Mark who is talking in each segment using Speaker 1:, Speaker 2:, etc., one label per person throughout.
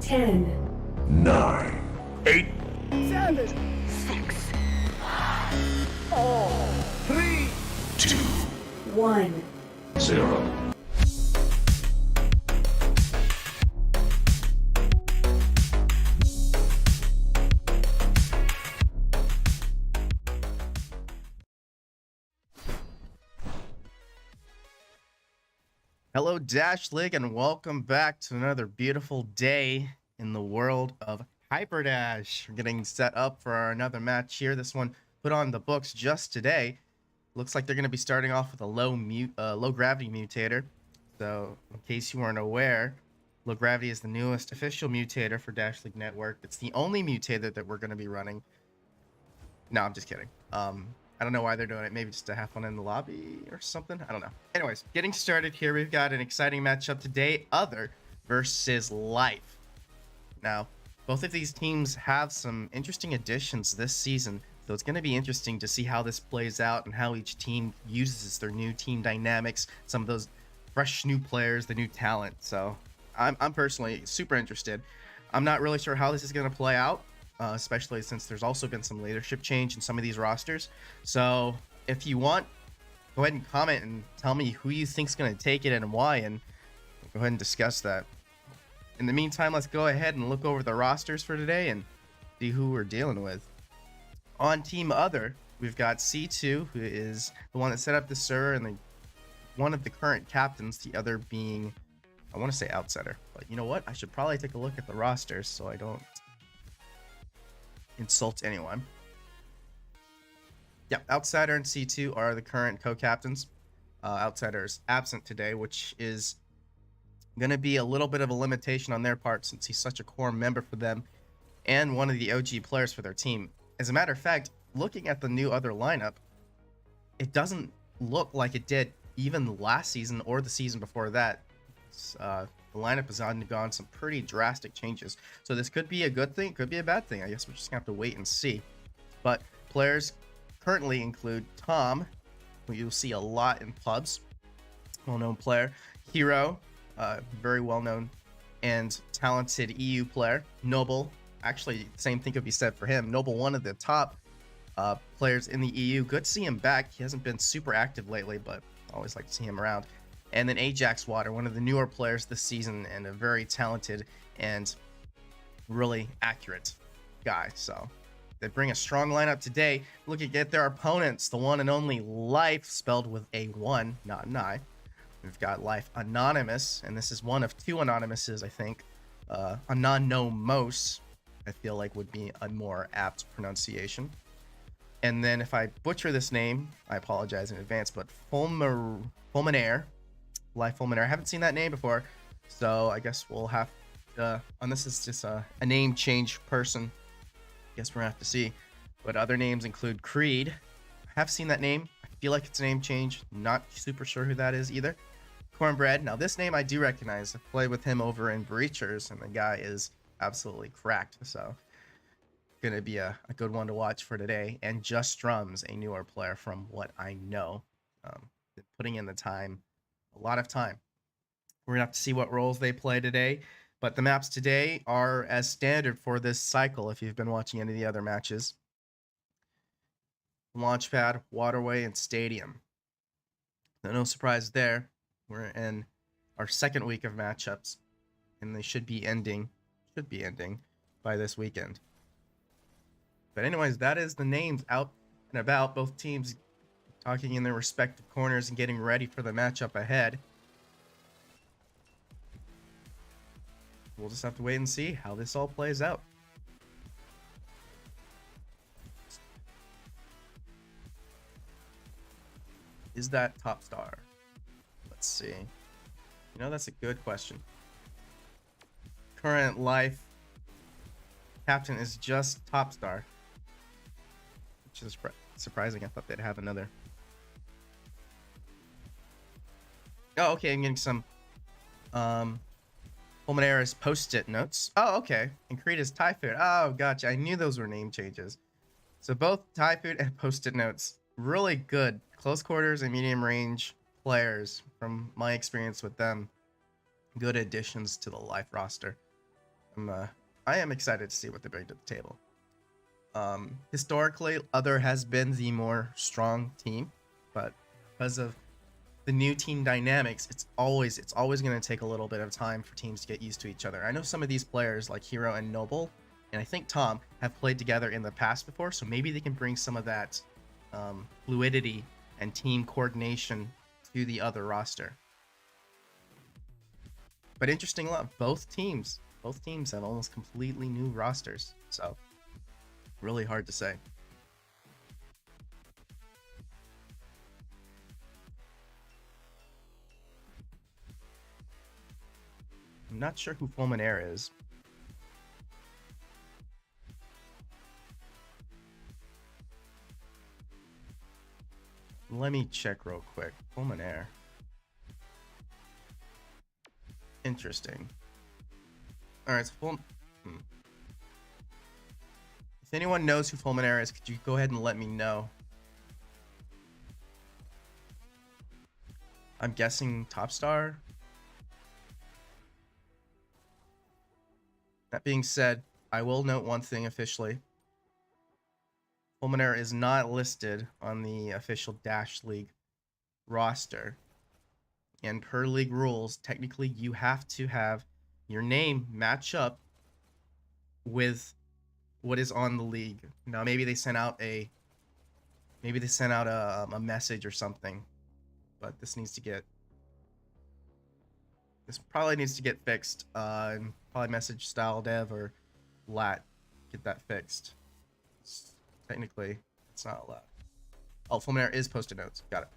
Speaker 1: 10,
Speaker 2: 9, 8,
Speaker 3: 7,
Speaker 4: 6,
Speaker 3: 3,
Speaker 2: 2,
Speaker 1: 1.
Speaker 2: 0.
Speaker 5: Hello, Dash League, and welcome back to another beautiful day in the world of Hyperdash. We're getting set up for another match here. This one put on the books just today. Looks like they're going to be starting off with a low gravity mutator. So, in case you weren't aware, low gravity is the newest official mutator for Dash League Network. It's the only mutator that we're going to be running. No, I'm just kidding. I don't know why they're doing it. Maybe just to have fun in the lobby or something. I don't know. Anyways, getting started here. We've got an exciting matchup today. OTHR versus Life. Now, both of these teams have some interesting additions this season. So it's going to be interesting to see how this plays out and how each team uses their new team dynamics. Some of those fresh new players, the new talent. So I'm personally super interested. I'm not really sure how this is going to play out. Especially since there's also been some leadership change in some of these rosters. So if you want, go ahead and comment and tell me who you think's going to take it and why, and go ahead and discuss that. In the meantime, let's go ahead and look over the rosters for today and see who we're dealing with. On Team OTHR, we've got C2, who is the one that set up the server and one of the current captains, the other being, I want to say Outsider. But you know what? I should probably take a look at the rosters so I don't insult anyone. Yeah, Outsider and C2 are the current co-captains. Outsider is absent today, which is going to be a little bit of a limitation on their part since he's such a core member for them and one of the OG players for their team. As a matter of fact, looking at the new OTHR lineup, it doesn't look like it did even last season or the season before that. The lineup has undergone some pretty drastic changes. So this could be a good thing, could be a bad thing. I guess we're just gonna have to wait and see. But players currently include Tom, who you'll see a lot in pubs, well-known player. Hero, very well-known and talented EU player. Noble, actually, same thing could be said for him. Noble, one of the top players in the EU. Good to see him back. He hasn't been super active lately, but I always like to see him around. And then Ajax Water, one of the newer players this season and a very talented and really accurate guy. So they bring a strong lineup today. Looking at their opponents, the one and only Life, spelled with a 1, not an I. We've got Life Anonymous, and this is one of two Anonymouses, I think. Anonymous, I feel like would be a more apt pronunciation. And then if I butcher this name, I apologize in advance, but Fulminaire. Life Fulminaire. I haven't seen that name before, so I guess we'll have and this is just a name change person. Guess we're gonna have to see. But other names include Creed. I have seen that name. I feel like it's a name change. Not super sure who that is either. Cornbread. Now this name I do recognize. I played with him over in Breachers, and the guy is absolutely cracked. So gonna be a good one to watch for today. And Just Drums, a newer player from what I know. Been putting in the time. A lot of time. We're gonna have to see what roles they play today, but the maps today are as standard for this cycle if you've been watching any of the other matches. Launchpad, Waterway, and Stadium. No surprise there. We're in our second week of matchups, and they should be ending by this weekend. But anyways, that is the names out and about. Both teams talking in their respective corners and getting ready for the matchup ahead. We'll just have to wait and see how this all plays out. Is that top star? Let's see. You know, that's a good question. Current Life captain is just top star, which is surprising. I thought they'd have another. Oh, okay, I'm getting some Fulminare's post-it notes. Oh, okay. And Creed is Typhoon. Oh, gotcha. I knew those were name changes. So both Typhoon and post-it notes, really good close quarters and medium range players from my experience with them. Good additions to the Life roster. I am excited to see what they bring to the table. Historically, Other has been the more strong team, but because of the new team dynamics, it's always going to take a little bit of time for teams to get used to each other. I know some of these players like Hero and Noble, and I think Tom, have played together in the past before, so maybe they can bring some of that fluidity and team coordination to the Other roster. But interesting enough, both teams have almost completely new rosters, so really hard to say. I'm not sure who Fulminaire is. Let me check real quick. Fulminaire. Interesting. Alright, so if anyone knows who Fulminaire is, could you go ahead and let me know? I'm guessing Top Star. That being said, I will note one thing officially. Fulminaire is not listed on the official Dash League roster. And per league rules, technically you have to have your name match up with what is on the league. Now maybe they sent out a message or something, but this probably needs to get fixed. And probably message style dev or lat, get that fixed. Technically it's not allowed. Oh, Fulminaire is posted notes. Got it.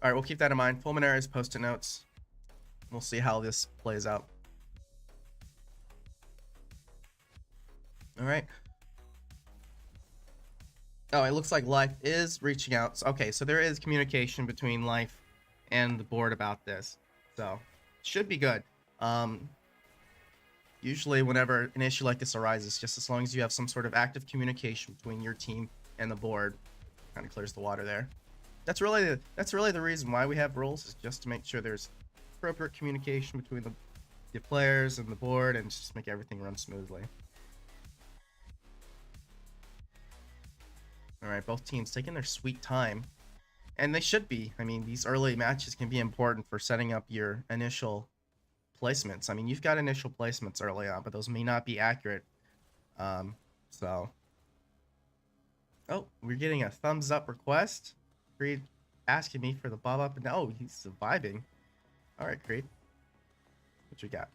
Speaker 5: All right, we'll keep that in mind. Fulminaire is post-it notes. We'll see how this plays out. All right. Oh, it looks like Life is reaching out. Okay, so there is communication between Life and the board about this. So, should be good. Usually whenever an issue like this arises, just as long as you have some sort of active communication between your team and the board, kind of clears the water there. That's really the reason why we have rules, is just to make sure there's appropriate communication between the players and the board, and just make everything run smoothly. All right, both teams taking their sweet time, and they should be. I mean, these early matches can be important for setting up your initial placements. I mean, you've got initial placements early on, but those may not be accurate. So, oh, we're getting a thumbs up request. Creed asking me for the bob up, and oh, he's surviving. All right, Creed, what you got?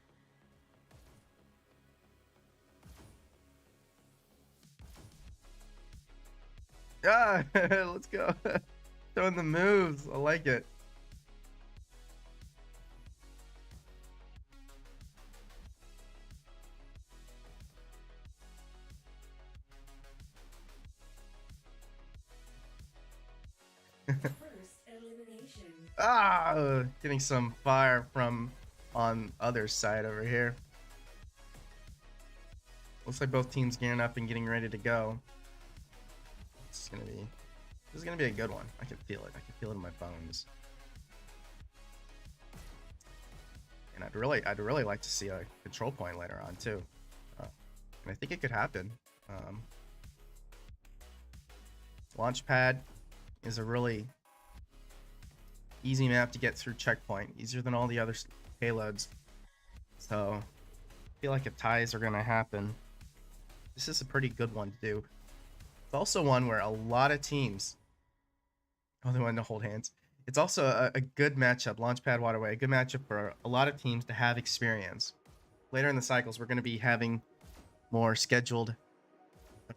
Speaker 5: Ah, let's go. Showing the moves. I like it. Ah, getting some fire from on other side over here. Looks like both teams gearing up and getting ready to go. This is gonna be a good one. I can feel it. I can feel it in my bones. And I'd really like to see a control point later on too. And I think it could happen. Launchpad is a really easy map to get through checkpoint, easier than all the other payloads. So I feel like if ties are gonna happen, this is a pretty good one to do. It's also one where a lot of teams, oh, they want to hold hands. It's also a good matchup, Launchpad Waterway, a good matchup for a lot of teams to have experience. Later in the cycles, we're going to be having more scheduled,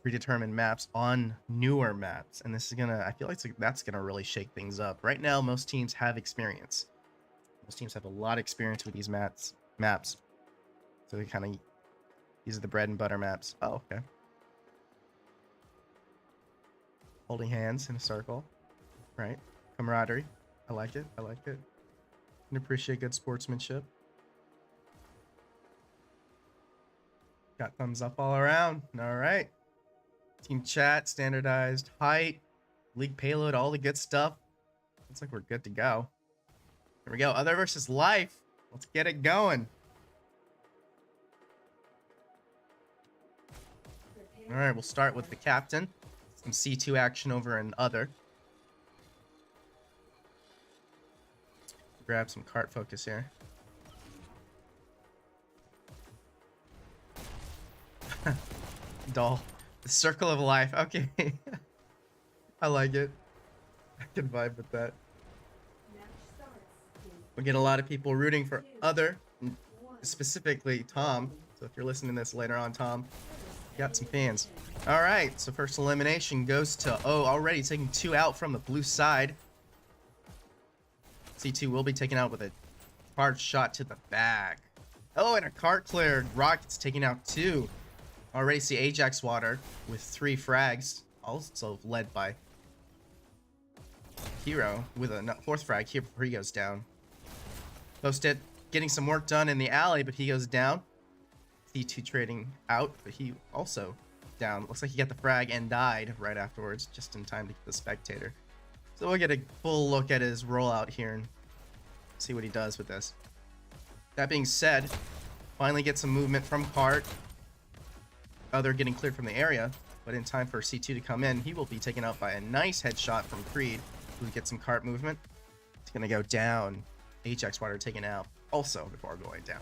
Speaker 5: predetermined maps on newer maps, and this is gonna, I feel like that's gonna really shake things up. Right now, most teams have experience. Most teams have a lot of experience with these maps. So they kind of, these are the bread and butter maps. Oh, okay. Holding hands in a circle, right? Camaraderie. I like it. I like it. Can appreciate good sportsmanship. Got thumbs up all around. All right. Team chat, standardized height, league payload, all the good stuff. Looks like we're good to go. Here we go. Other versus Life. Let's get it going. All right, we'll start with the captain. Some C2 action over in other. Grab some cart focus here. Doll. The circle of life. Okay. I like it. I can vibe with that. We get a lot of people rooting for other, specifically Tom. So if you're listening to this later on, Tom, you got some fans. All right, so first elimination goes to O, already taking 2 out from the blue side. C2 will be taken out with a hard shot to the back. Oh, and a cart cleared. Rockets taking out 2. Already see Ajax Water with 3 frags, also led by Hero with a 4th frag here before he goes down. Posted, getting some work done in the alley, but he goes down. C2 trading out, but he also down. Looks like he got the frag and died right afterwards, just in time to get the spectator. So we'll get a full look at his rollout here and see what he does with this. That being said, finally get some movement from Cart. Other getting cleared from the area, but in time for C2 to come in, he will be taken out by a nice headshot from Creed, who gets some cart movement. It's gonna go down. Ajax Water taken out also before going down.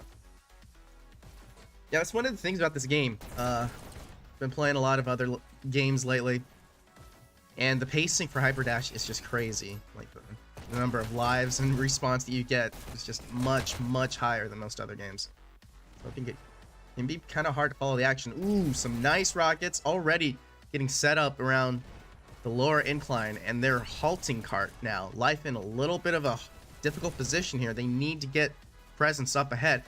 Speaker 5: Yeah, that's one of the things about this game. Been playing a lot of other games lately, and the pacing for Hyperdash is just crazy. Like the number of lives and response that you get is just much higher than most other games. So it can be kind of hard to follow the action. Ooh, some nice rockets already getting set up around the lower incline, and they're halting Cart now. Life in a little bit of a difficult position here. They need to get presence up ahead.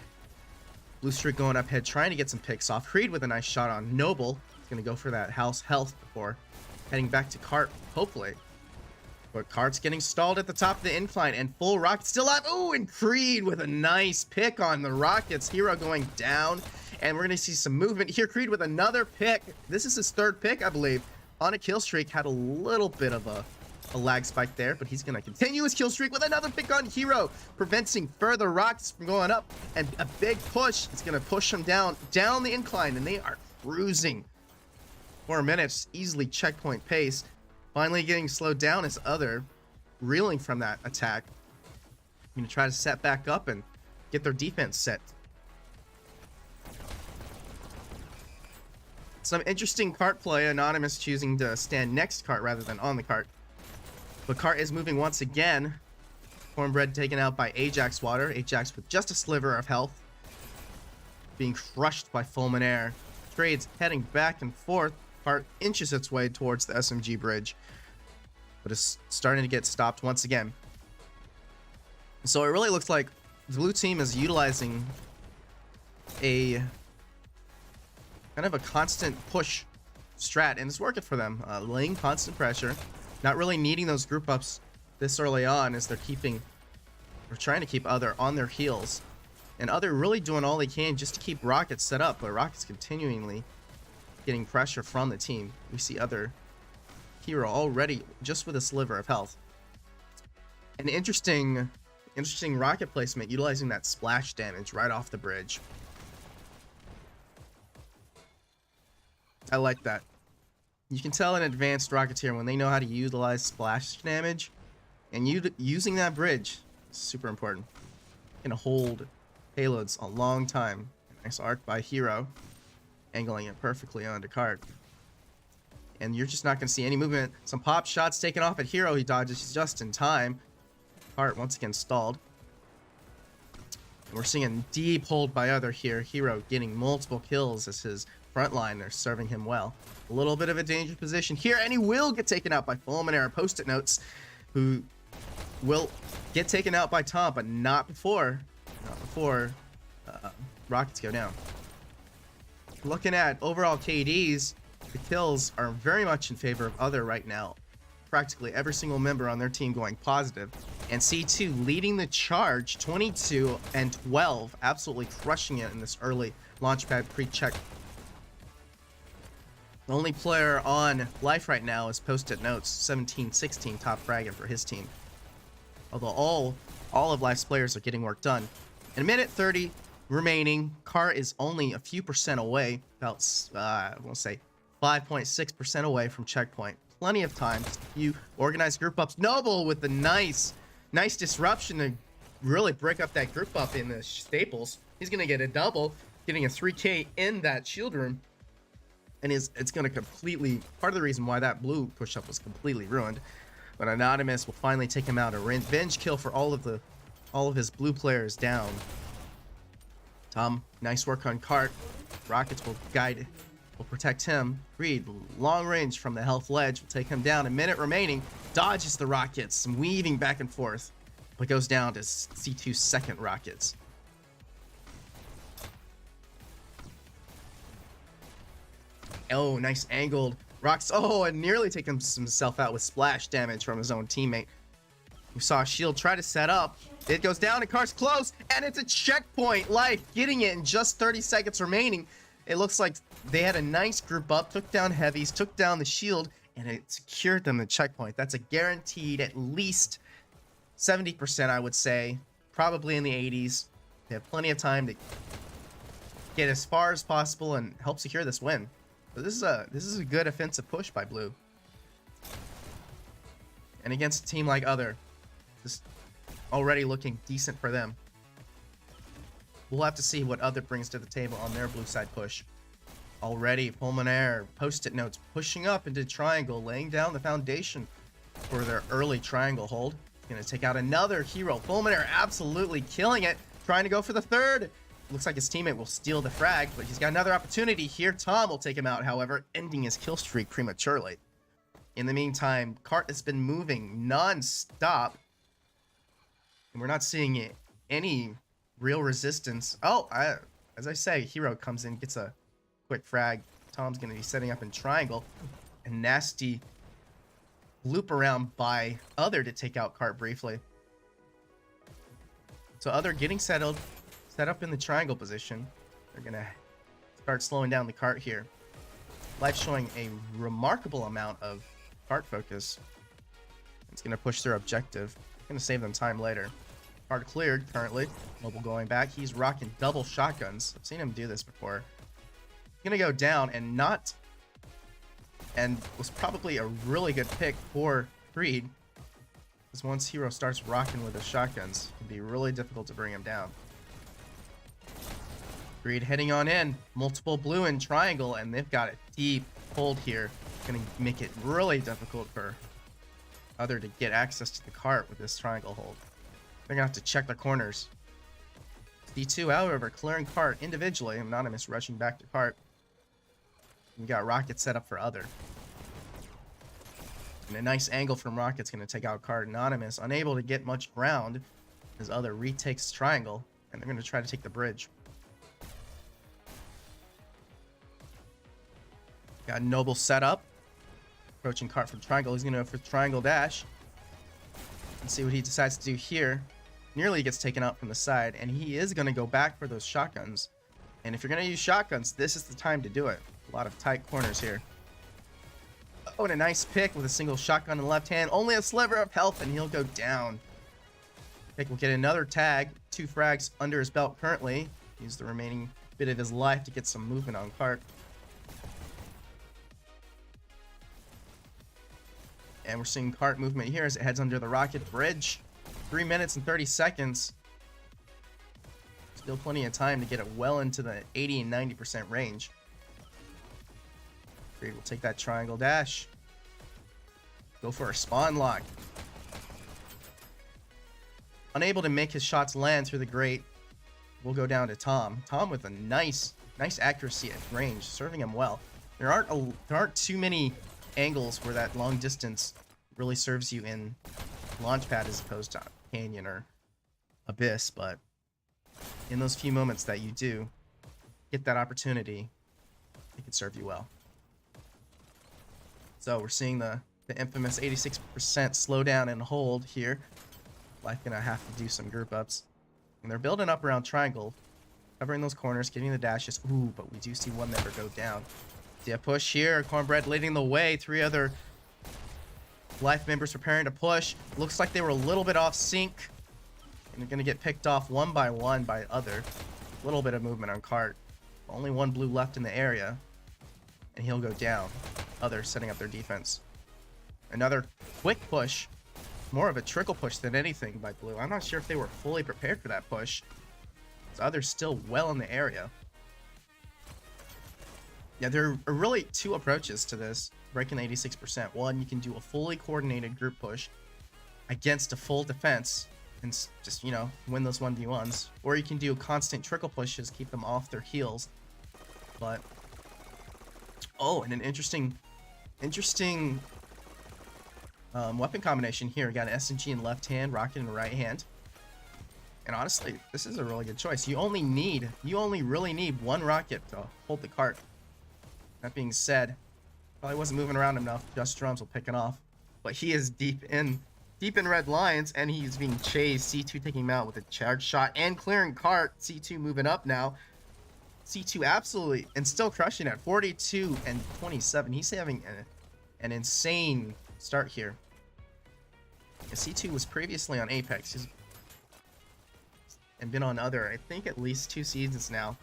Speaker 5: Blue Streak going up ahead, trying to get some picks off. Creed with a nice shot on Noble. He's going to go for that house health before heading back to Cart, hopefully. But Cart's getting stalled at the top of the incline, and full rocket still alive. Ooh, and Creed with a nice pick on the rockets. Hero going down, and we're going to see some movement here. Creed with another pick. This is his 3rd pick, I believe. On a kill streak, had a little bit of a lag spike there, but he's going to continue his kill streak with another pick on Hero, preventing further rockets from going up, and a big push. It's going to push him down the incline, and they are cruising. 4 minutes, easily checkpoint pace. Finally getting slowed down as other reeling from that attack. I'm going to try to set back up and get their defense set. Some interesting cart play. Anonymous choosing to stand next to Cart rather than on the cart. But Cart is moving once again. Cornbread taken out by Ajax Water. Ajax with just a sliver of health. Being crushed by Fulminaire. Trades heading back and forth. Cart inches its way towards the SMG bridge, but it's starting to get stopped once again. So it really looks like the blue team is utilizing a kind of a constant push strat, and it's working for them. Laying constant pressure, not really needing those group ups this early on, as they're trying to keep other on their heels, and other really doing all they can just to keep rockets set up, but rockets continually getting pressure from the team. We see other Hero already just with a sliver of health. An interesting rocket placement, utilizing that splash damage right off the bridge. I like that. You can tell an advanced Rocketeer when they know how to utilize splash damage, and using that bridge is super important. Gonna hold payloads a long time. Nice arc by Hero, angling it perfectly onto Cart. And you're just not going to see any movement. Some pop shots taken off at Hero. He dodges just in time. Cart once again stalled. And we're seeing a deep hold by other here. Hero getting multiple kills as his front line are serving him well. A little bit of a dangerous position here, and he will get taken out by Fulminaire. Post-it notes, who will get taken out by Tom, but not before rockets go down. Looking at overall KDs, the kills are very much in favor of other right now. Practically every single member on their team going positive. And C2 leading the charge, 22 and 12, absolutely crushing it in this early launchpad pre-check. The only player on life right now is Post-it Notes, 17-16 top fragging for his team. Although all of life's players are getting work done. And a minute 30 remaining. Cart is only a few percent away, about I won't say 5.6% away from checkpoint. Plenty of time. You organize group ups. Noble with the nice disruption to really break up that group up in the staples. He's gonna get a double, getting a 3K in that shield room, and it's gonna completely, part of the reason why that blue push up was completely ruined. But Anonymous will finally take him out. A revenge kill for all of his blue players down. Tom, nice work on Cart. Rockets will protect him. Creed, long range from the health ledge, will take him down. A minute remaining. Dodges the rockets, weaving back and forth, but goes down to C2's second rockets. Oh, nice angled rocks. Oh, and nearly taking himself out with splash damage from his own teammate. We saw a shield try to set up. It goes down, and Cart's close, and it's a checkpoint. Life getting it in just 30 seconds remaining. It looks like they had a nice group up, took down heavies, took down the shield, and it secured them the checkpoint. That's a guaranteed at least 70%, I would say. Probably in the 80s. They have plenty of time to get as far as possible and help secure this win. So this is a good offensive push by Blue. And against a team like OTHR, just already looking decent for them. We'll have to see what OTHR brings to the table on their blue side push. Already, Pulmonaire, post-it notes, pushing up into triangle, laying down the foundation for their early triangle hold. Gonna take out another hero. Pulmonaire absolutely killing it, trying to go for the third. Looks like his teammate will steal the frag, but he's got another opportunity here. Tom will take him out, however, ending his kill streak prematurely. In the meantime, Cart has been moving non-stop, and we're not seeing any real resistance. Oh, as I say, hero comes in, gets a quick frag. Tom's going to be setting up in triangle. A nasty loop around by OTHR to take out Cart briefly. So OTHR getting set up in the triangle position. They're going to start slowing down the Cart here. Life showing a remarkable amount of Cart focus. It's going to push their objective. Going to save them time later. Cart cleared currently. Mobile going back. He's rocking double shotguns. I've seen him do this before. He's going to go down and was probably a really good pick for Creed. Because once Hero starts rocking with his shotguns, it can be really difficult to bring him down. Creed heading on in. Multiple blue in triangle, and they've got a deep hold here. Going to make it really difficult for OTHR to get access to the Cart with this triangle hold. They're going to have to check their corners. D2, however, clearing Cart individually. Anonymous rushing back to Cart. We got Rocket set up for OTHR. And a nice angle from Rocket's going to take out Cart. Anonymous unable to get much ground as OTHR retakes triangle, and they're going to try to take the bridge. Got Noble set up. Approaching Cart from triangle. He's going to go for triangle dash. Let's see what he decides to do here. Nearly gets taken out from the side, and he is going to go back for those shotguns. And if you're going to use shotguns, this is the time to do it. A lot of tight corners here. Oh, and a nice pick with a single shotgun in the left hand. Only a sliver of health, and he'll go down. Pick will get another tag. 2 frags under his belt currently. Use the remaining bit of his life to get some movement on Cart. And we're seeing Cart movement here as it heads under the rocket bridge. 3 minutes and 30 seconds. Still plenty of time to get it well into the 80 and 90% range. Creed will take that triangle dash. Go for a spawn lock. Unable to make his shots land through the grate. We'll go down to Tom. Tom with a nice accuracy at range, serving him well. There aren't too many angles where that long distance really serves you in Launchpad as opposed to Canyon or Abyss, but in those few moments that you do get that opportunity, it can serve you well. So we're seeing the infamous 86% slowdown and hold here. Life gonna have to do some group ups. And they're building up around triangle, covering those corners, getting the dashes. Ooh, but we do see one member go down. See a push here. Cornbread leading the way. 3 other Life members preparing to push. Looks like they were a little bit off sync. And they're going to get picked off one by one by other. A little bit of movement on cart. Only one blue left in the area. And he'll go down. Others setting up their defense. Another quick push. More of a trickle push than anything by blue. I'm not sure if they were fully prepared for that push. So others still well in the area. Yeah, there are really two approaches to this. Breaking the 86%. One, you can do a fully coordinated group push against a full defense and just, you know, win those 1v1s. Or you can do constant trickle pushes, keep them off their heels. But, oh, and an interesting weapon combination here. You got an SMG in left hand, rocket in the right hand. And honestly, this is a really good choice. You only really need one rocket to hold the cart. That being said, probably wasn't moving around enough. Just Drums will pick it off. But he is deep in red lines, and he's being chased. C2 taking him out with a charge shot and clearing cart. C2 moving up now. C2 absolutely, and still crushing at 42 and 27. He's having an insane start here. Yeah, C2 was previously on Apex. And been on other, I think, at least 2 seasons now.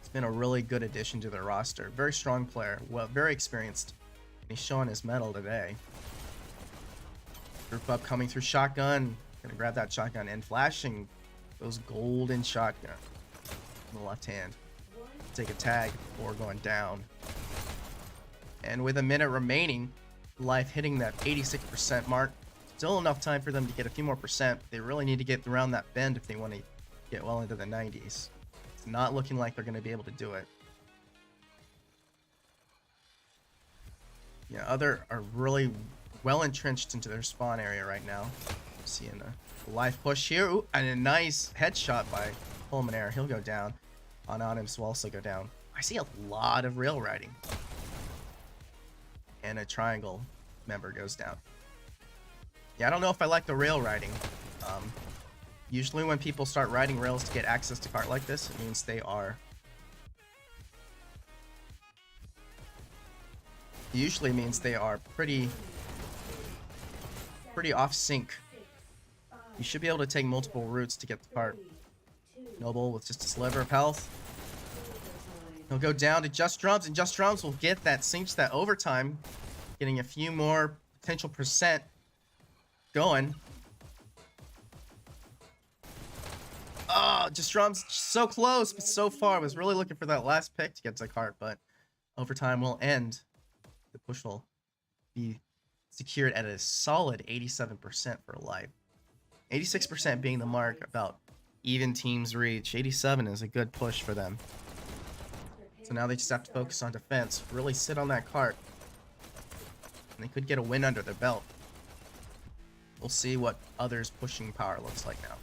Speaker 5: It's been a really good addition to their roster. Very strong player, well, very experienced. And he's showing his mettle today. Group up coming through shotgun. Gonna grab that shotgun and flashing those golden shotgun in the left hand. Take a tag before going down. And with a minute remaining, Life hitting that 86% mark. Still enough time for them to get a few more percent. They really need to get around that bend if they want to get well into the 90s. It's not looking like they're going to be able to do it. Yeah, other are really well entrenched into their spawn area right now. Seeing a live push here. Ooh, and a nice headshot by Pulmonaire. He'll go down. Anonymous will also go down. I see a lot of rail riding. And a triangle member goes down. Yeah, I don't know if I like the rail riding. Usually when people start riding rails to get access to cart like this, it means they are... Usually means they are pretty off sync. You should be able to take multiple routes to get the cart. Noble with just a sliver of health. He'll go down to Just Drums, and Just Drums will get that cinch, that overtime, getting a few more potential percent going. Oh, Just Drums so close, but so far. I was really looking for that last pick to get to the cart, but overtime will end. The push will be secured at a solid 87% for Life. 86% being the mark about even teams reach. 87 is a good push for them. So now they just have to focus on defense, really sit on that cart, and they could get a win under their belt. We'll see what others' pushing power looks like now.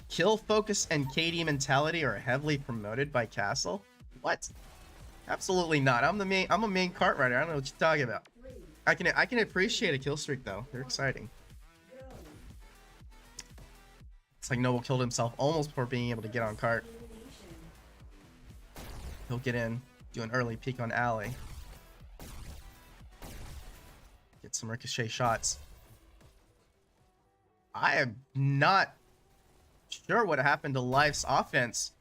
Speaker 5: Kill focus and KD mentality are heavily promoted by Kastle. What? Absolutely not. I'm a main cart rider. I don't know what you're talking about. I can appreciate a kill streak though. They're exciting. It's like Noble killed himself almost before being able to get on cart. He'll get in, do an early peek on alley. Get some ricochet shots. I am not sure what happened to Life's offense.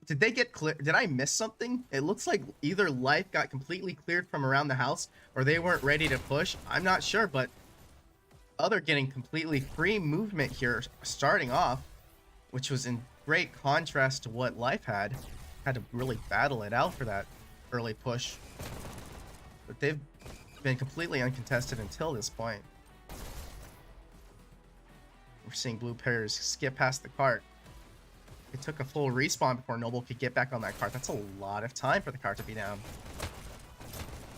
Speaker 5: Did they get clear? Did I miss something? It looks like either Life got completely cleared from around the house or they weren't ready to push. I'm not sure, but other getting completely free movement here starting off, which was in great contrast to what Life had to really battle it out for that early push. But they've been completely uncontested until this point. We're seeing blue pairs skip past the cart. It took a full respawn before Noble could get back on that cart. That's a lot of time for the cart to be down.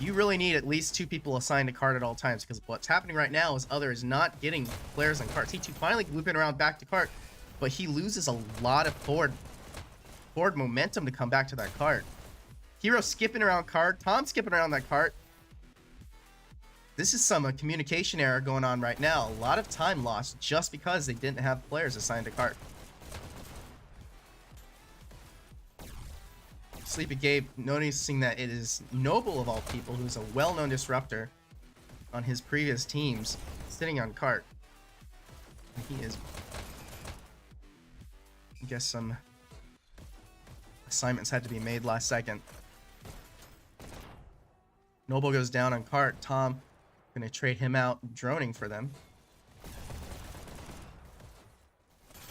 Speaker 5: You really need at least 2 people assigned to cart at all times, because what's happening right now is Other is not getting players on cart. T2 finally looping around back to cart, but he loses a lot of forward momentum to come back to that cart. Hero skipping around cart, Tom skipping around that cart. This is some communication error going on right now. A lot of time lost just because they didn't have players assigned to cart. Sleepy Gabe noticing that it is Noble of all people, who's a well-known disruptor on his previous teams, sitting on cart. He is, I guess some assignments had to be made last second. Noble goes down on cart. Tom gonna trade him out, droning for them.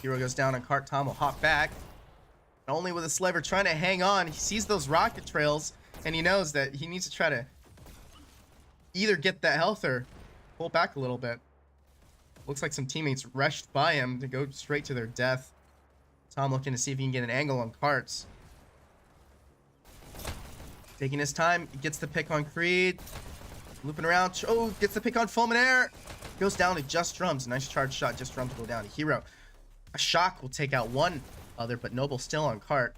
Speaker 5: Hero goes down on cart. Tom will hop back. Only with a sliver trying to hang on. He sees those rocket trails and he knows that he needs to try to either get that health or pull back a little bit. Looks like some teammates rushed by him to go straight to their death. Tom looking to see if he can get an angle on carts. Taking his time, he gets the pick on Creed. Looping around. Oh, gets the pick on Fulminaire. Goes down to Just Drums. Nice charge shot. Just Drums will go down to Hero. A shock will take out one other, but Noble still on cart.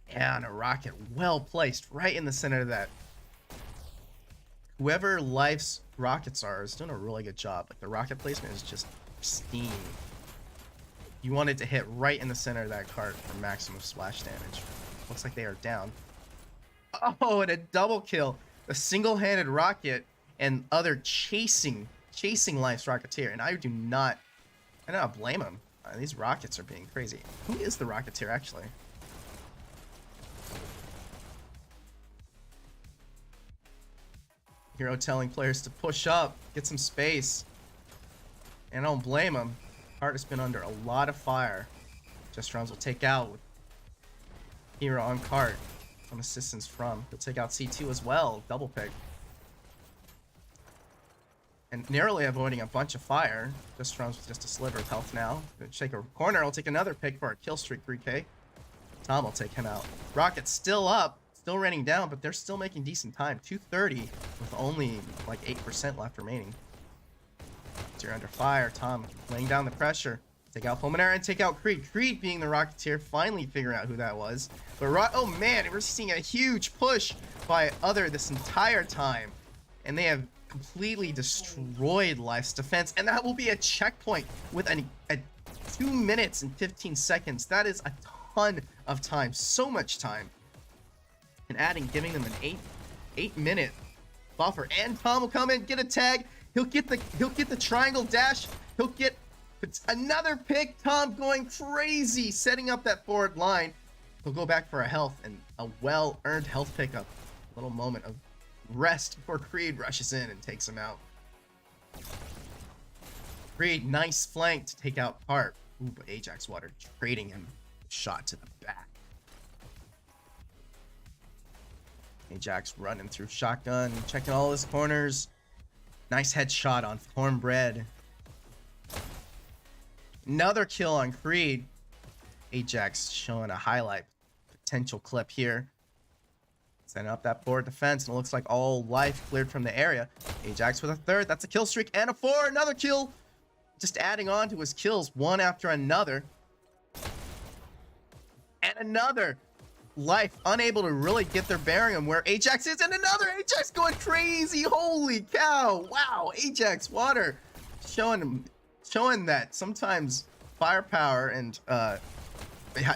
Speaker 5: And a rocket well placed right in the center of that. Whoever Life's rockets are is doing a really good job. Like, the rocket placement is just pristine. You want it to hit right in the center of that cart for maximum splash damage. Looks like they are down. Oh, and a double kill. A single-handed rocket and other chasing Life's Rocketeer. And I do not blame him. These rockets are being crazy. Who is the Rocketeer, actually? Hero telling players to push up, get some space. And I don't blame him. Cart has been under a lot of fire. Just Drums will take out with Hero on cart. Some assistance from. He'll take out C2 as well. Double pick. And narrowly avoiding a bunch of fire. Just Drums with just a sliver of health now. Gonna shake a corner. I'll take another pick for a kill streak 3K. Tom will take him out. Rocket's still up. Still raining down, but they're still making decent time. 230 with only like 8% left remaining. So you're under fire. Tom laying down the pressure. Take out Fulminaire and take out Creed. Creed being the Rocketeer, finally figuring out who that was. But oh man, we're seeing a huge push by Other this entire time. And they have completely destroyed Life's defense. And that will be a checkpoint with a 2 minutes and 15 seconds. That is a ton of time. So much time. And giving them an 8-minute buffer. And Tom will come in, get a tag. He'll get the triangle dash. He'll get another pick. Tom going crazy, setting up that forward line. He'll go back for a health and a well-earned health pickup. A little moment of rest before Creed rushes in and takes him out. Creed, nice flank to take out Cart. Ooh, but Ajax Water trading him a shot to the back. Ajax running through shotgun, checking all his corners. Nice headshot on Cornbread. Another kill on Creed. Ajax showing a highlight potential clip here. Setting up that forward defense, and it looks like all Life cleared from the area. Ajax with a third. That's a kill streak and a 4. Another kill. Just adding on to his kills one after another. And another. Life unable to really get their bearing on where Ajax is, and another Ajax going crazy. Holy cow. Wow. Ajax Water showing that sometimes firepower and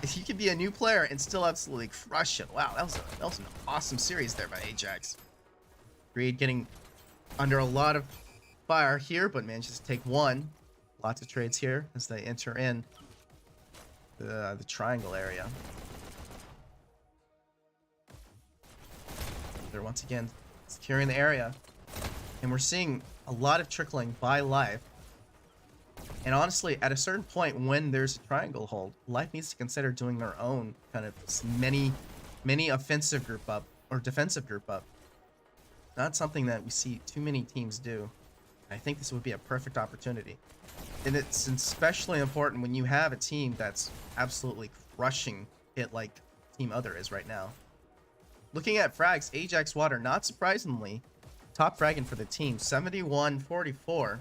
Speaker 5: he could be a new player and still absolutely crush it. Wow, that was an awesome series there by Ajax. Creed getting under a lot of fire here, but manages to take one. Lots of trades here as they enter in the triangle area. They're once again securing the area, and we're seeing a lot of trickling by Life. And honestly, at a certain point when there's a triangle hold, Life needs to consider doing their own kind of mini offensive group up or defensive group up. Not something that we see too many teams do. I think this would be a perfect opportunity. And it's especially important when you have a team that's absolutely crushing it like Team Other is right now. Looking at frags, Ajax Water, not surprisingly, top fragging for the team, 71-44.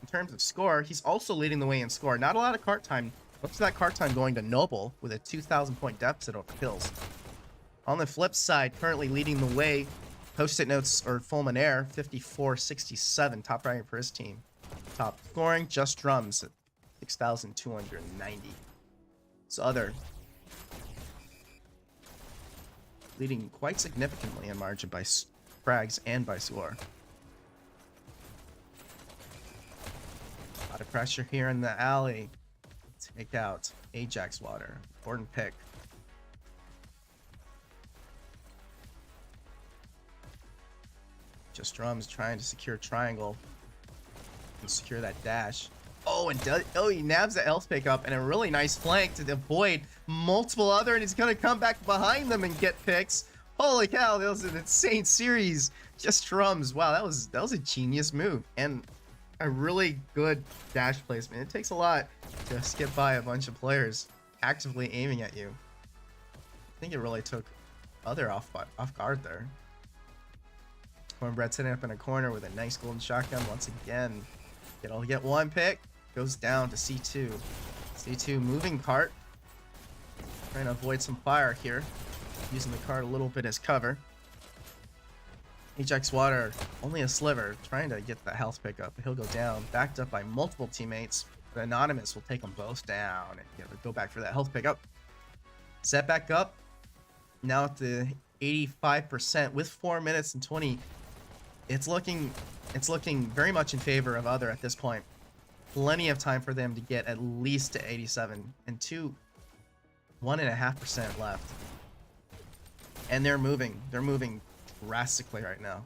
Speaker 5: In terms of score, he's also leading the way in score. Not a lot of cart time. Most of that cart time going to Noble with a 2,000 point deficit over kills. On the flip side, currently leading the way, Post-it Notes or Fulminaire, 54-67, top fragging for his team. Top scoring, Just Drums at 6,290. So Other leading quite significantly in margin by frags and by score. A lot of pressure here in the alley. Take out Ajax Water. Important pick. Just Drums trying to secure triangle and secure that dash. Oh, and he nabs the health pickup and a really nice flank to avoid multiple other, and he's gonna come back behind them and get picks. Holy cow, that was an insane series. Just Drums. Wow, that was a genius move and a really good dash placement. It takes a lot to skip by a bunch of players actively aiming at you. I think it really took other off guard there. Cornbread setting up in a corner with a nice golden shotgun once again. It'll get one pick. Goes down to C2. C2 moving cart. Trying to avoid some fire here. Using the cart a little bit as cover. Ajax Water, only a sliver. Trying to get the health pickup. He'll go down. Backed up by multiple teammates. But Anonymous will take them both down. And go back for that health pickup. Set back up. Now at the 85% with 4 minutes and 20. It's looking very much in favor of Other at this point. Plenty of time for them to get at least to 87 and 1.5% left. And they're moving drastically right now.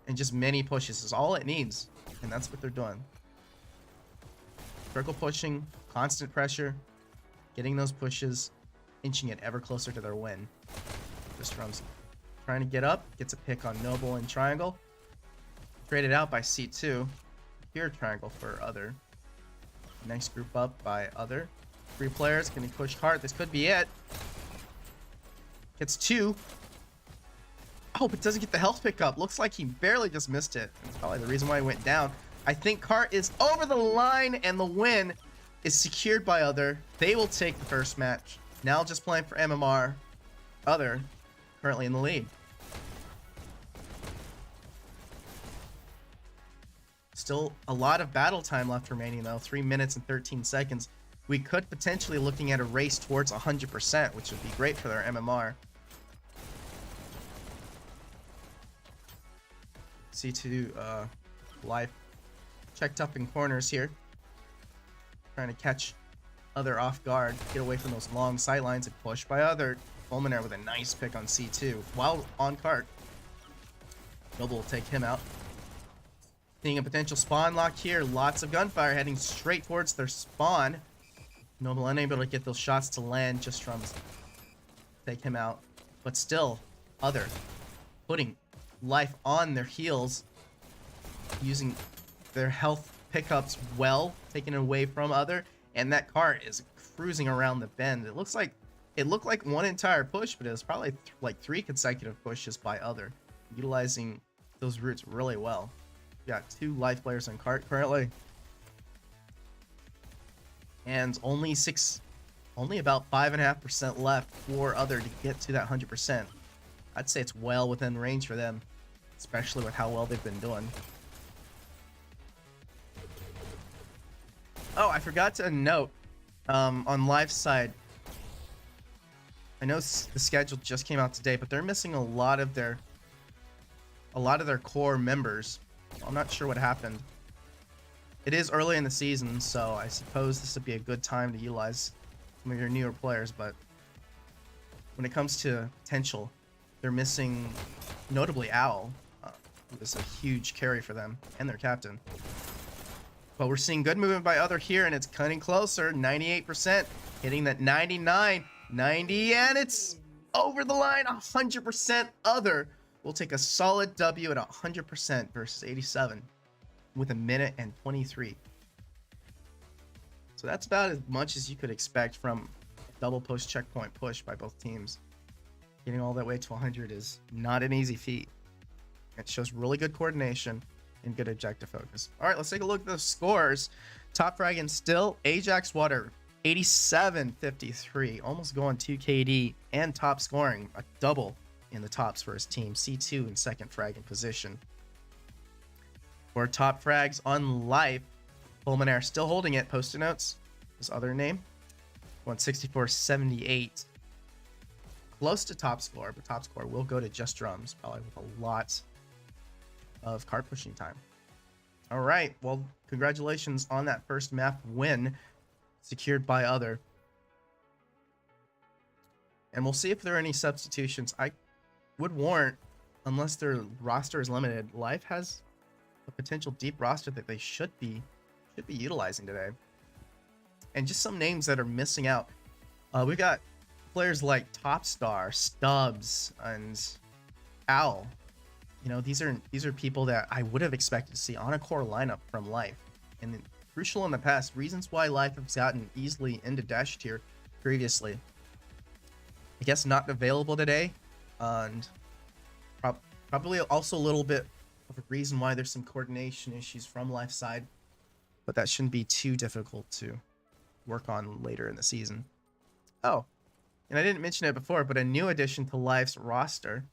Speaker 5: And just many pushes is all it needs, and that's what they're doing. Circle pushing, constant pressure, getting those pushes, inching it ever closer to their win. Just Drums trying to get up, gets a pick on Noble and Triangle. Traded out by C2. Here Triangle for Other. Nice group up by Other. 3 players, can he push hard? This could be it. Gets 2. Oh, but doesn't get the health pickup. Looks like he barely just missed it. That's probably the reason why he went down. I think Cart is over the line and the win is secured by Other. They will take the first match. Now just playing for MMR. Other currently in the lead. Still a lot of battle time left remaining though. 3 minutes and 13 seconds. We could potentially looking at a race towards 100%, which would be great for their MMR. C2 life checked up in corners here. Trying to catch Other off guard. Get away from those long sightlines and push by Other. Fulminaire with a nice pick on C2 while on cart. Noble will take him out. Seeing a potential spawn lock here. Lots of gunfire heading straight towards their spawn. Noble unable to get those shots to land. Just Drums take him out. But still, Other putting life on their heels. Using their health pickups well. Taking it away from Other. And that cart is cruising around the bend. It looked like one entire push, but it was probably like 3 consecutive pushes by Other. Utilizing those routes really well. We got 2 life players on cart currently. And only about 5.5% left for Other to get to that 100%. I'd say it's well within range for them, especially with how well they've been doing. Oh, I forgot to note on live side. I know the schedule just came out today, but they're missing a lot of their core members. I'm not sure what happened. It is early in the season, so I suppose this would be a good time to utilize some of your newer players, but when it comes to potential, they're missing notably Owl, who is a huge carry for them and their captain. But we're seeing good movement by Other here, and it's cutting closer. 98%, hitting that 99, 90, and it's over the line. 100% Other will take a solid W at 100% versus 87 with 1 minute and 23. So that's about as much as you could expect from a double post checkpoint push by both teams. Getting all that way to 100 is not an easy feat. It shows really good coordination and good objective focus. All right, let's take a look at the scores. Top fragging still Ajax Water 87-53, almost going 2 KD, and top scoring a double in the tops for his team. C2 in second fragging position. For top frags on life, Fulminaire still holding it. Post-it notes, his other name, 164.78. close to top score, but top score will go to Just Drums, probably with a lot of card pushing time. All right, well, congratulations on that first map win secured by Other. And we'll see if there are any substitutions. I would warrant, unless their roster is limited, Life has a potential deep roster that they should be utilizing today. And just some names that are missing out. We got players like Topstar, Stubbs, and Owl. You know, these are people that I would have expected to see on a core lineup from Life. And crucial in the past, reasons why Life has gotten easily into Dash tier previously. I guess not available today, and probably also a little bit of a reason why there's some coordination issues from Life's side, but that shouldn't be too difficult to work on later in the season. Oh, and I didn't mention it before, but a new addition to Life's roster.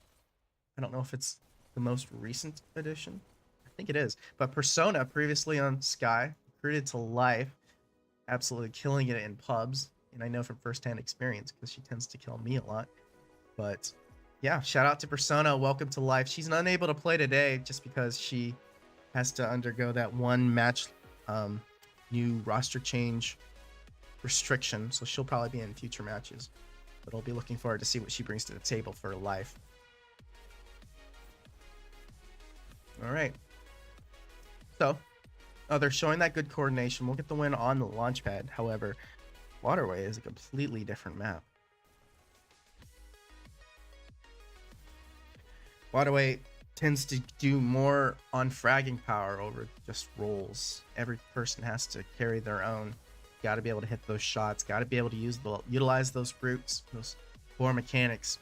Speaker 5: I don't know if it's the most recent addition. I think it is, but Persona, previously on Sky, recruited to Life, absolutely killing it in pubs. And I know from firsthand experience because she tends to kill me a lot. But yeah, shout out to Persona. Welcome to Life. She's unable to play today just because she has to undergo that one match new roster change restriction. So she'll probably be in future matches. But I'll be looking forward to see what she brings to the table for Life. All right. So, they're showing that good coordination. We'll get the win on the launch pad. However, Waterway is a completely different map. Waterway tends to do more on fragging power over just rolls. Every person has to carry their own. Got to be able to hit those shots. Got to be able to utilize those brutes, those core mechanics.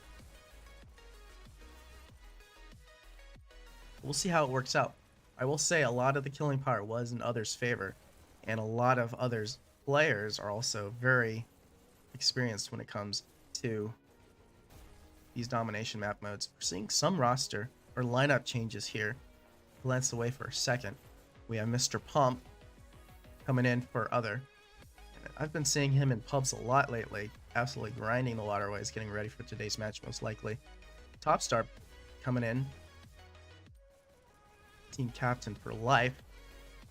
Speaker 5: We'll see how it works out. I will say a lot of the killing power was in Others' favor, and a lot of Others' players are also very experienced when it comes to these domination map modes. We're seeing some roster or lineup changes here. Glance away for a second. We have Mr. Pump coming in for Other. And I've been seeing him in pubs a lot lately, absolutely grinding the waterways, getting ready for today's match most likely. Topstar coming in, team captain for Life.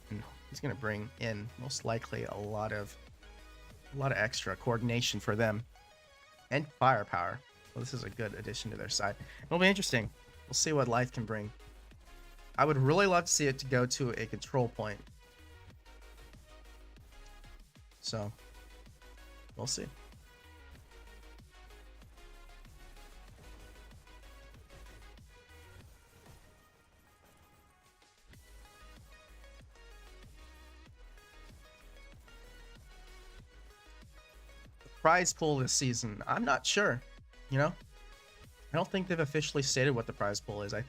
Speaker 5: And he's going to bring in most likely a lot of extra coordination for them and firepower. Well, this is a good addition to their side. It'll be interesting. We'll see what Life can bring. I would really love to see it to go to a control point. So, we'll see. Prize pool this season, I'm not sure. You know, I don't think they've officially stated what the prize pool is. I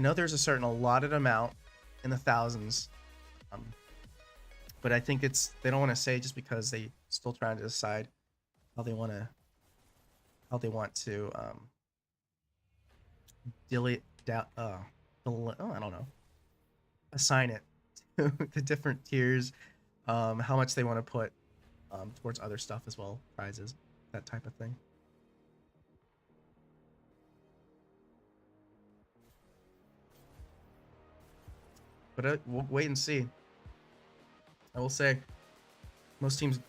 Speaker 5: know there's a certain allotted amount in the thousands, but I think they don't want to say just because they still trying to decide how they want to delete I don't know, assign it to the different tiers, how much they want to put towards other stuff as well, prizes, that type of thing. But we'll wait and see. I will say, most teams,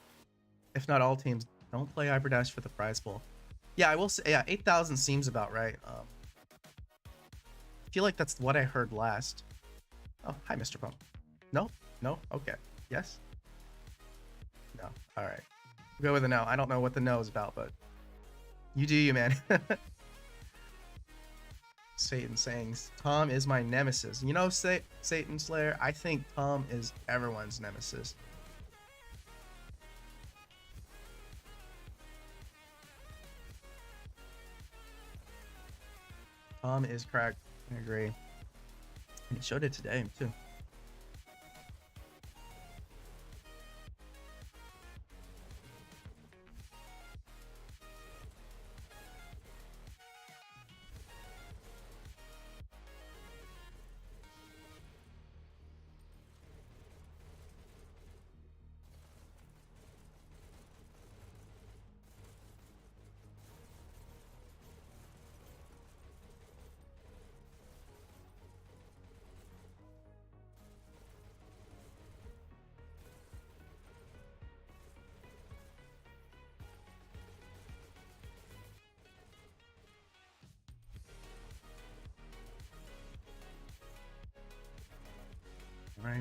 Speaker 5: if not all teams, don't play Hyperdash for the prize pool. Yeah, I will say, yeah, 8,000 seems about right. I feel like that's what I heard last. Oh, hi, Mr. Pump. No? No? Okay. Yes? No. All right. We'll go with a no. I don't know what the no is about, but you do you, man. Satan saying, Tom is my nemesis. You know, Satan Slayer, I think Tom is everyone's nemesis. Tom is cracked. I agree. And he showed it today, too.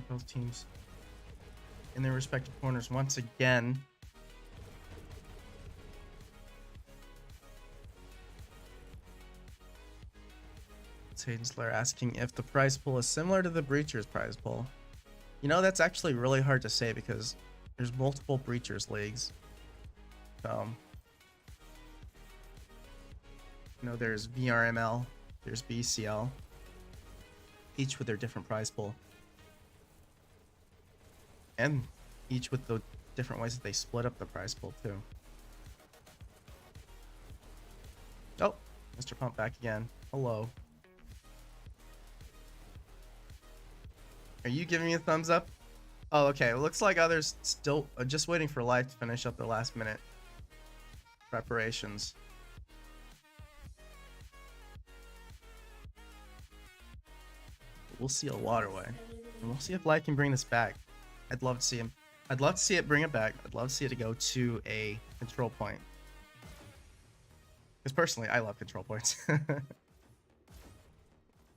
Speaker 5: Both teams in their respective corners once again. Tansler asking if the prize pool is similar to the Breachers prize pool. You know, that's actually really hard to say because there's multiple Breachers leagues. So, you know, there's VRML, there's BCL, each with their different prize pool. And each with the different ways that they split up the prize pool too. Oh, Mr. Pump back again. Hello. Are you giving me a thumbs up? Oh, okay. It looks like others still are just waiting for life to finish up their last minute preparations. We'll see a waterway, and we'll see if life can bring this back. I'd love to see him. I'd love to see it bring it back. I'd love to see it to go to a control point. Because personally, I love control points.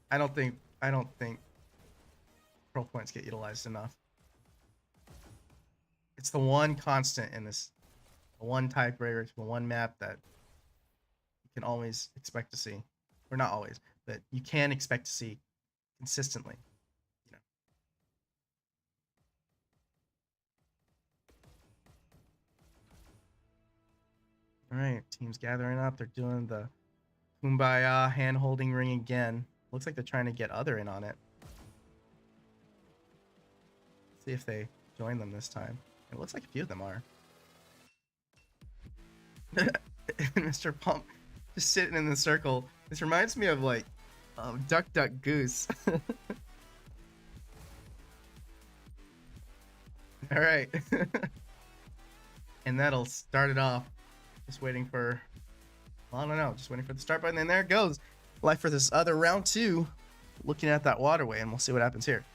Speaker 5: I don't think control points get utilized enough. It's the one constant in this, the one tiebreaker, the one map that you can always expect to see, or not always, but you can expect to see consistently. You know. All right, teams gathering up. They're doing the Kumbaya hand-holding ring again. Looks like they're trying to get other in on it. See if they join them this time. It looks like a few of them are. Mr. Pump just sitting in the circle. This reminds me of like Duck Duck Goose. All right. And that'll start it off. Just waiting for, well, I don't know, just waiting for the start button, and there it goes. Life for this other round 2. Looking at that waterway, and we'll see what happens here.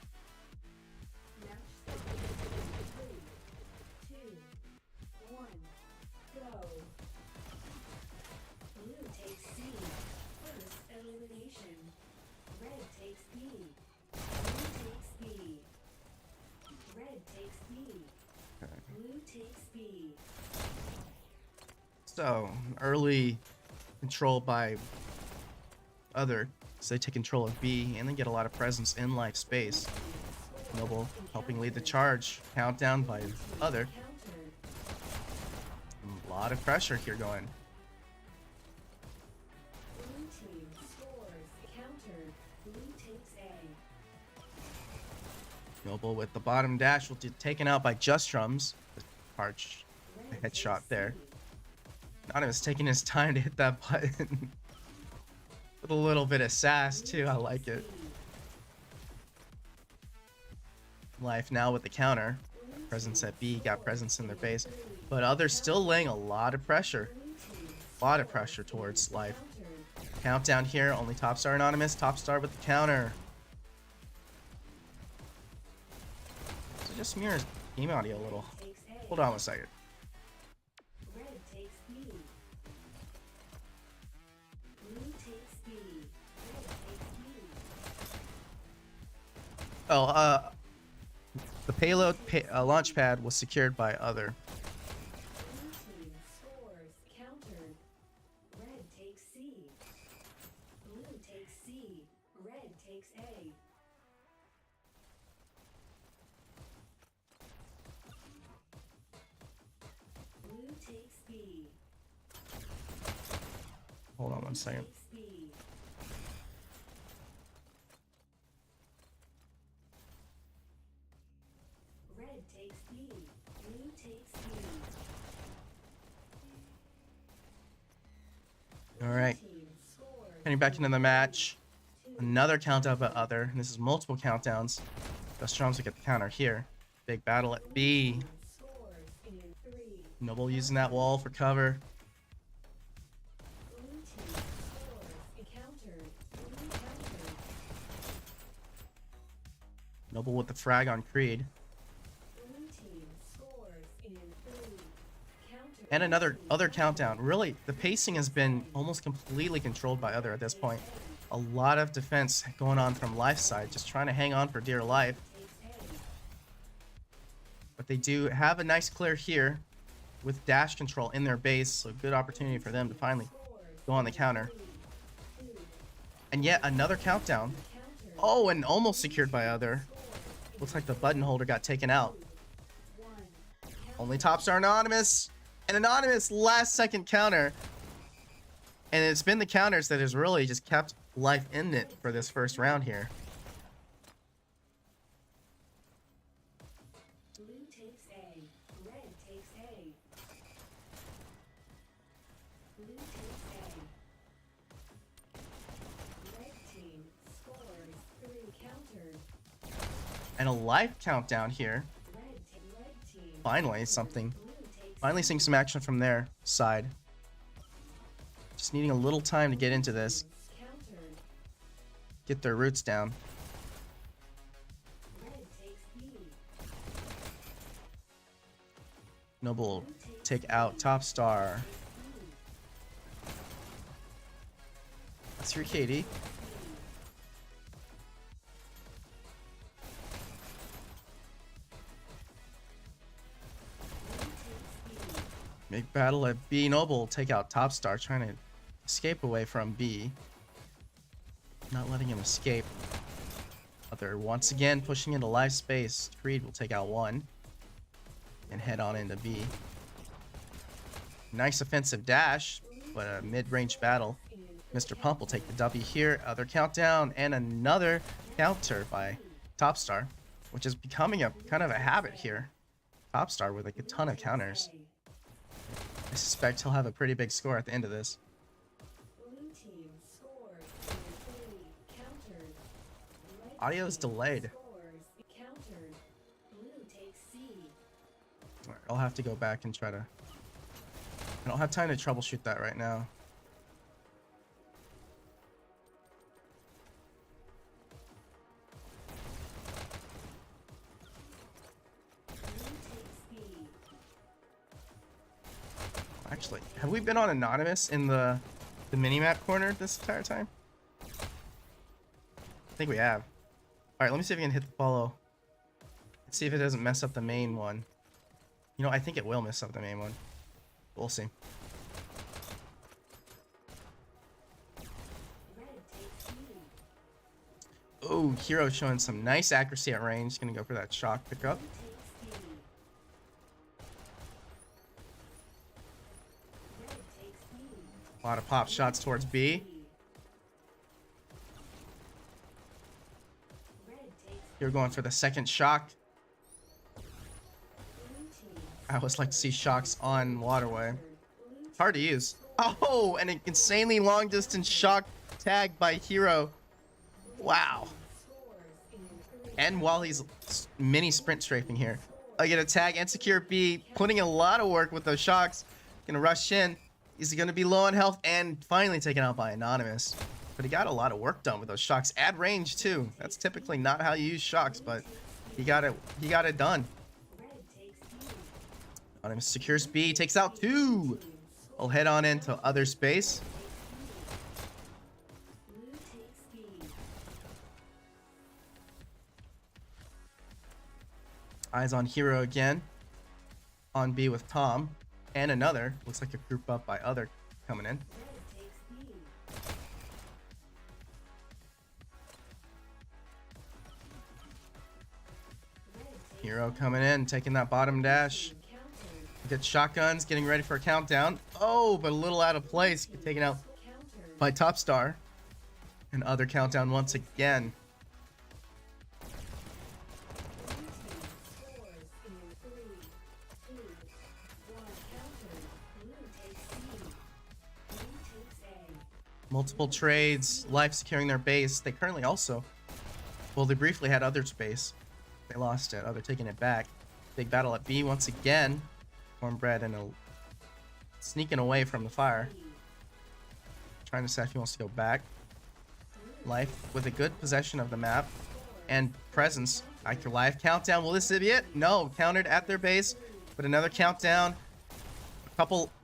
Speaker 5: So, early control by other, so they take control of B and then get a lot of presence in life space. Noble helping lead the charge. Countdown by other. A lot of pressure here going. Noble with the bottom dash will be taken out by Just Drums. Arch, a headshot there. Anonymous taking his time to hit that button. With a little bit of sass too, I like it. Life now with the counter. Presence at B, got presence in their base. But others still laying a lot of pressure. A lot of pressure towards Life. Countdown here, only Top Star Anonymous. Top Star with the counter. So just mirrors game audio a little. Hold on a second. Oh, the payload launch pad was secured by other. Hold on one second. All right, heading back into the match. Another countdown by other. And this is multiple countdowns. Strums to get the counter here. Big battle at B. Noble using that wall for cover. Noble with the frag on Creed. And another other countdown. Really, the pacing has been almost completely controlled by other at this point. A lot of defense going on from Life side, just trying to hang on for dear life. But they do have a nice clear here with dash control in their base, so good opportunity for them to finally go on the counter. And yet another countdown. Oh, and almost secured by other. Looks like the button holder got taken out. Only top star Anonymous. An Anonymous last second counter. And it's been the counters that has really just kept life in it for this first round here.
Speaker 1: Blue takes A. Red takes A. Blue takes A. Red team scores 3 countered.
Speaker 5: And a life countdown here.
Speaker 1: Red team.
Speaker 5: Finally, something.
Speaker 1: Blue takes
Speaker 5: Finally seeing some action from their side. Just needing a little time to get into this.
Speaker 1: countered.
Speaker 5: Get their roots down.
Speaker 1: Red takes B.
Speaker 5: Noble take out top star. That's your Katie. Big battle at B. Noble take out top star, trying to escape away from B. Not letting him escape. Other once again pushing into life space. Creed will take out one and head on into B. Nice offensive dash, but a mid-range battle. Mr. Pump will take the W here. Other countdown and another counter by top star, which is becoming a kind of a habit here. Top star with like a ton of counters. I suspect he'll have a pretty big score at the end of this.
Speaker 1: Blue team scores 3 countered. Red
Speaker 5: Audio is
Speaker 1: team
Speaker 5: delayed.
Speaker 1: scores countered. Blue takes C.
Speaker 5: Alright, I'll have to go back and try to... I don't have time to troubleshoot that right now.
Speaker 1: Blue takes B.
Speaker 5: Actually, have we been on Anonymous in the minimap corner this entire time? I think we have. Alright, let me see if we can hit the follow. Let's see if it doesn't mess up the main one. You know, I think it will mess up the main one. We'll see.
Speaker 1: Red takes B.
Speaker 5: Oh, Hero showing some nice accuracy at range. Gonna go for that shock pickup.
Speaker 1: Blue takes B. Red takes B.
Speaker 5: A lot of pop shots towards B.
Speaker 1: Red takes
Speaker 5: Hero going for the second shock.
Speaker 1: blue team.
Speaker 5: I always like to see shocks on waterway.
Speaker 1: Blue
Speaker 5: It's hard to use. Oh, and an insanely long distance shock tag by Hero. Wow.
Speaker 1: scores in 3.
Speaker 5: And while he's mini sprint strafing here, I get a tag and secure B, putting a lot of work with those shocks. Gonna rush in. He's gonna be low on health and finally taken out by Anonymous. But he got a lot of work done with those shocks at range too. That's typically not how you use shocks, but he got it done.
Speaker 1: Red takes B.
Speaker 5: Anonymous secures B, takes out two. We'll head on into other space.
Speaker 1: Blue takes B.
Speaker 5: Eyes on Hero again. On B with Tom. And another. Looks like a group up by other coming in.
Speaker 1: Red takes B. Red takes
Speaker 5: Hero coming in, taking that bottom dash.
Speaker 1: countered.
Speaker 5: Get shotguns, getting ready for a countdown. Oh, but a little out of place. Get taken out
Speaker 1: Countered.
Speaker 5: by Top Star. And other countdown once again.
Speaker 1: Blue team scores in 3, 2, 1 countered. Blue takes C. Blue takes A.
Speaker 5: Multiple trades, life securing their base. They currently also, well, they briefly had other space. They lost it. Other taking it back. Big battle at B once again. Cornbread and a sneaking away from the fire. Trying to decide if he wants to go back. Life with a good possession of the map and presence. Like your life countdown. Will this be it? No, countered at their base. But another countdown.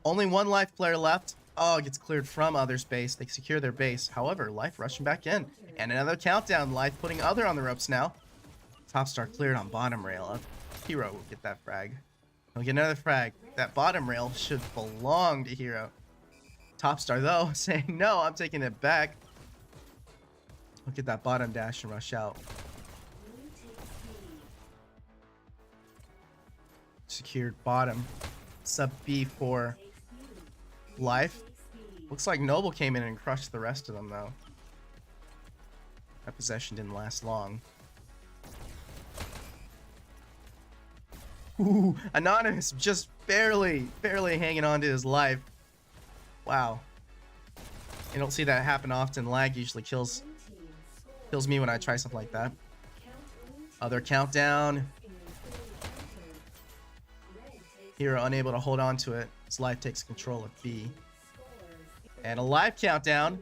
Speaker 5: Only one life player left. Oh, it gets cleared from other space. They secure their base. However, life rushing back in. And another countdown. Life putting other on the ropes now. Top star cleared on bottom rail. A Hero will get that frag. He'll get another frag. That bottom rail should belong to Hero. Top Star, though, saying, no, I'm taking it back. Look at that bottom dash and rush out. Secured bottom. Sub B for life. Looks like Noble came in and crushed the rest of them, though. That possession didn't last long. Ooh, Anonymous just barely hanging on to his life. Wow. You don't see that happen often. Lag usually kills me when I try something like that. Other countdown. Hero unable to hold on to it. His life takes control of B. And a live countdown.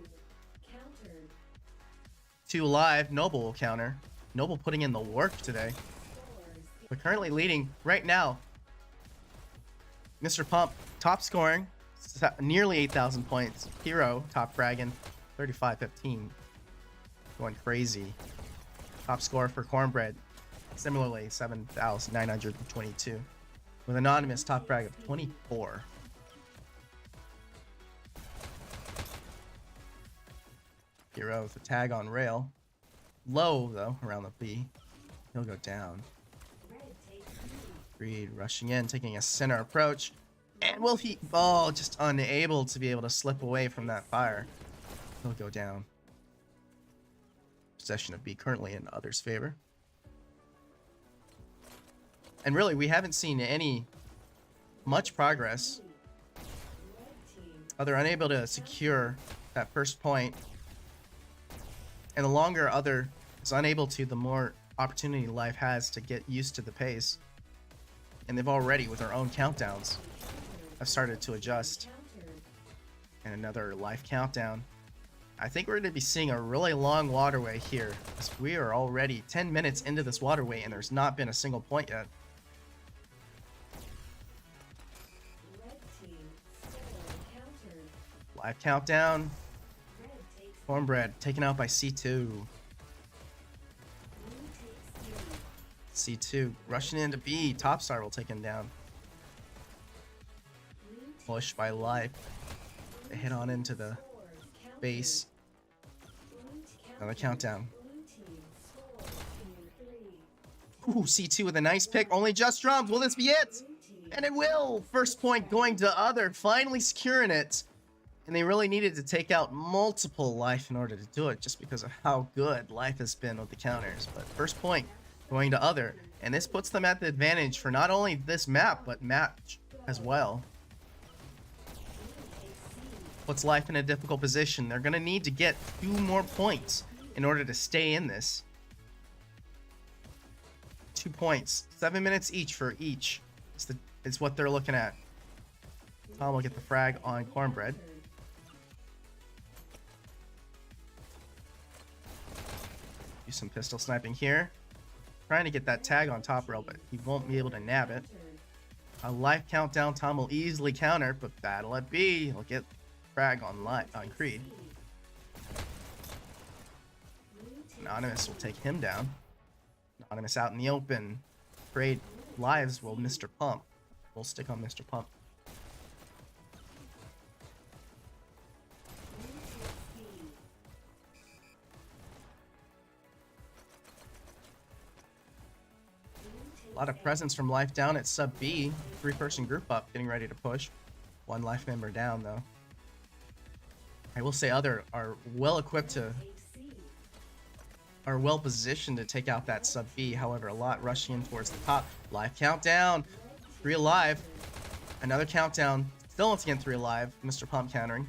Speaker 5: 2 live. Noble will counter. Noble putting in the work today. But currently leading right now. Mr. Pump top scoring. Nearly 8,000 points. Hero top fragging. 35-15. Going crazy. Top score for Cornbread. Similarly, 7,922. With Anonymous top frag of 24. Hero with a tag on rail. Low, though, around the B. He'll go down. Reed rushing in, taking a center approach. And will he... Oh, just unable to be able to slip away from that fire. He'll go down. Possession of B currently in others' favor. And really, we haven't seen much progress. Other unable to secure that first point. And the longer Other is unable to, the more opportunity Life has to get used to the pace. And they've already, with their own countdowns, have started to adjust. And another Life countdown. I think we're going to be seeing a really long waterway here, as we are already 10 minutes into this waterway and there's not been a single point yet. Live countdown. Cornbread taken out by C2. C2 rushing into B. Top Star will take him down. Push by Life. They hit on into the base. Another countdown. Ooh, C2 with a nice pick. Only just drums. Will this be it? And it will. First point going to Other. Finally securing it. And they really needed to take out multiple Life in order to do it, just because of how good Life has been with the counters. But first point going to Other. And this puts them at the advantage for not only this map, but match as well. Puts Life in a difficult position. They're going to need to get 2 more points in order to stay in this. 2 points. 7 minutes each for each. It's what they're looking at. Tom will get the frag on Cornbread. Do some pistol sniping here. Trying to get that tag on top rail, but he won't be able to nab it. A Life countdown. Tom will easily counter, but battle at B. He'll get frag on Creed. Anonymous will take him down. Anonymous out in the open. Trade lives will Mr. Pump. We'll stick on Mr. Pump. A lot of presence from Life down at sub B. 3-person group up, getting ready to push. 1 Life member down, though. I will say Other are well equipped to... are well positioned to take out that sub B. However, a lot rushing in towards the top. Live countdown. 3 alive. Another countdown. Still once again 3 alive. Mr. Pump countering.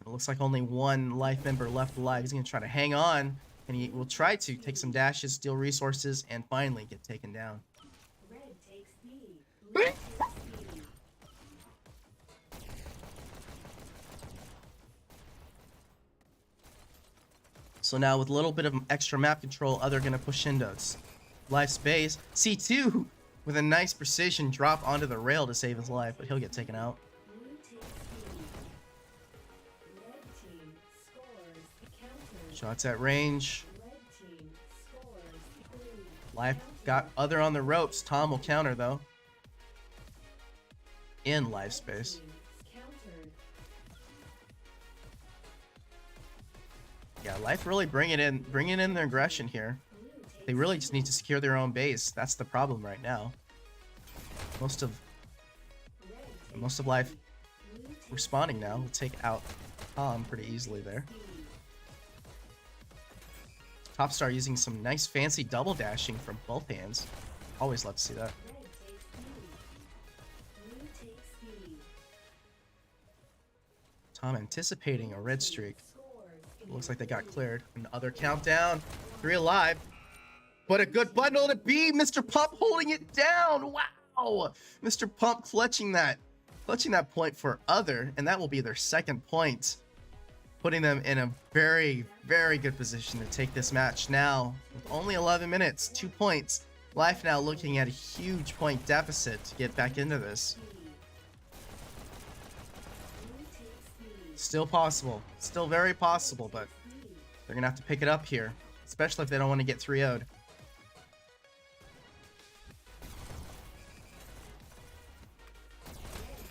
Speaker 5: It looks like only 1 Life member left alive. He's going to try to hang on. And he will try to take some dashes, steal resources, and finally get taken down. So now with a little bit of extra map control, Other going to push into Life space. C2 with a nice precision drop onto the rail to save his life, but he'll get taken out. Shots at range. Life got other on the ropes. Tom will counter though. In life space.
Speaker 1: Countered.
Speaker 5: Yeah, Life really bringing in their aggression here.
Speaker 1: Blue takes
Speaker 5: They really just need to secure their own base. That's the problem right now. Most of Life responding now. We'll take out Tom pretty easily there. Top Star using some nice fancy double dashing from both hands. Always love to see that.
Speaker 1: red takes B. Blue takes B.
Speaker 5: Tom anticipating a red streak.
Speaker 1: Scores in
Speaker 5: Looks like they got cleared. Another countdown. 3 alive. But a good bundle to be. Mr. Pump holding it down. Wow. Mr. Pump clutching that point for other, and that will be their second point, putting them in a very, very good position to take this match now. With only 11 minutes, 2 points. Life now looking at a huge point deficit to get back into this.
Speaker 1: blue takes B.
Speaker 5: Still possible. Still very possible, but they're going to have to pick it up here, especially if they don't want to get 3-0'd.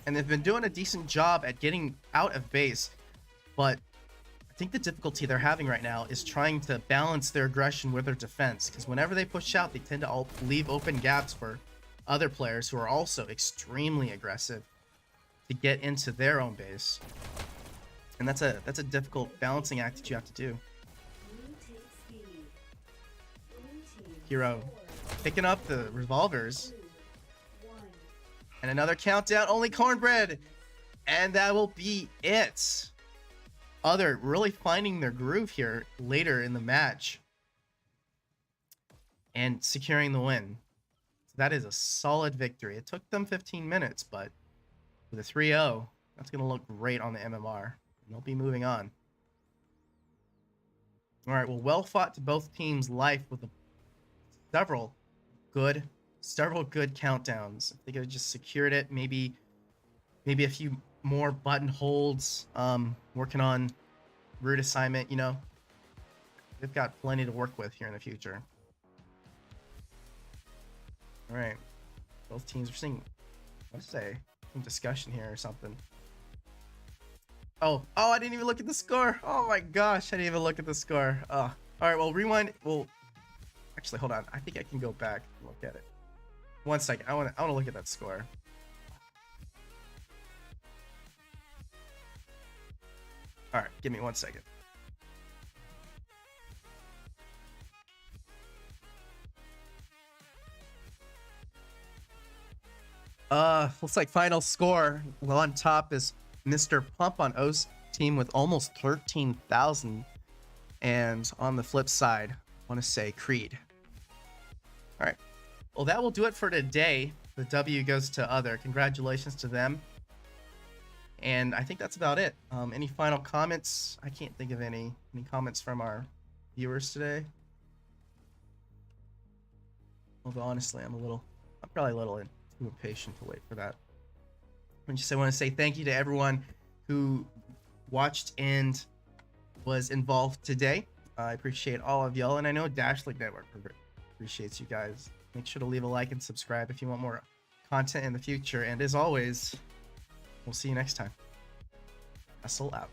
Speaker 5: And they've been doing a decent job at getting out of base, but I think the difficulty they're having right now is trying to balance their aggression with their defense, because whenever they push out, they tend to leave open gaps for other players who are also extremely aggressive to get into their own base. And that's a difficult balancing act that you have to do.
Speaker 1: Blue takes B. Blue team
Speaker 5: Hero
Speaker 1: scores.
Speaker 5: picking up the revolvers.
Speaker 1: Blue 1.
Speaker 5: And another countdown, only cornbread. And that will be it. Other really finding their groove here later in the match. And securing the win. So that is a solid victory. It took them 15 minutes, but with a 3-0, that's going to look great on the MMR. And they'll be moving on. All right, well fought to both teams' life with several good countdowns. If they could have just secured it, maybe a few more button holds, working on route assignment, you know. They've got plenty to work with here in the future. All right, both teams are seeing, let's say, some discussion here or something. Oh, I didn't even look at the score. Oh my gosh, I didn't even look at the score. All right, well, rewind. Well, actually, hold on. I think I can go back and look at it. 1 second. I want to look at that score. All right, give me 1 second. Looks like final score. Well, on top is Mr. Pump on O's team with almost 13,000. And on the flip side, I want to say Creed. All right. Well, that will do it for today. The W goes to other. Congratulations to them. And I think that's about it. Any final comments? I can't think of any comments from our viewers today. Although honestly, I'm probably a little too impatient to wait for that. I want to say thank you to everyone who watched and was involved today. I appreciate all of y'all, and I know Dash League Network appreciates you guys. Make sure to leave a like and subscribe if you want more content in the future. And as always, we'll see you next time. Kastle out.